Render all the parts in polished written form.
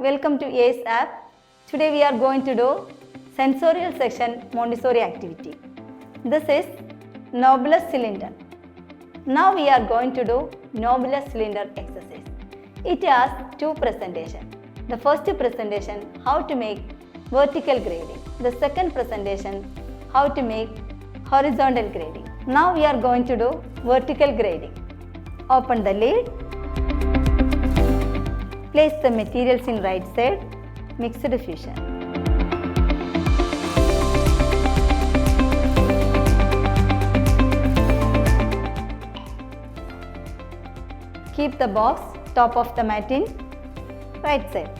Welcome to ACE app. Today we are going to do Sensorial section Montessori activity. This is Knobless Cylinder. Now we are going to do Knobless Cylinder exercise. It has two presentations. The first presentation, how to make vertical grading. The second presentation, how to make horizontal grading. Now we are going to do vertical grading. Open the lid. Place the materials in right side. Mixed fusion. Keep the box top of the mat in right side.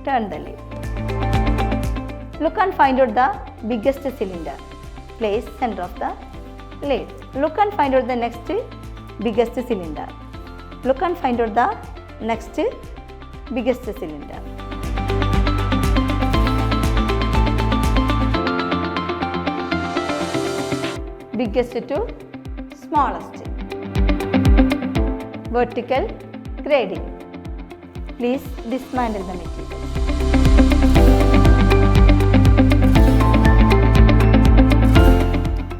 Turn the lid. Look and find out the biggest cylinder. Place center of the lid. Look and find out the next biggest cylinder. Look and find out the next biggest cylinder. Biggest to smallest. Vertical grading. Please dismantle the material.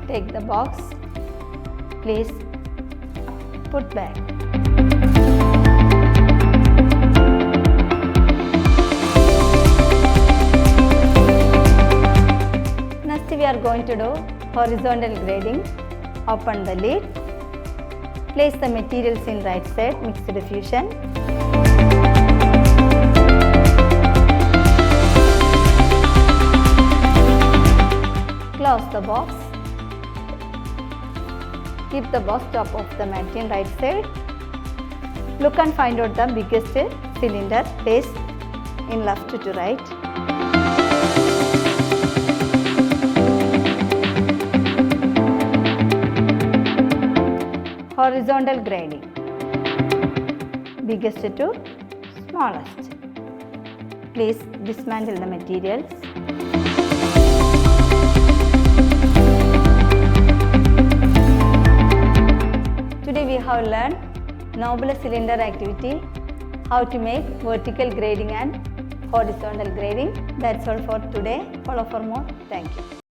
Take the box. Please put back. Next we are going to do horizontal grading. Open the lid. Place the materials in right side, mixed fusion. Close the box. Keep the box top of the mat in right side. Look and find out the biggest cylinder. Place in left to right. Horizontal grading. Biggest to smallest. Please dismantle the materials. Today we have learned Knobless Cylinder activity, how to make vertical grading and horizontal grading. That's all for today. Follow for more. Thank you.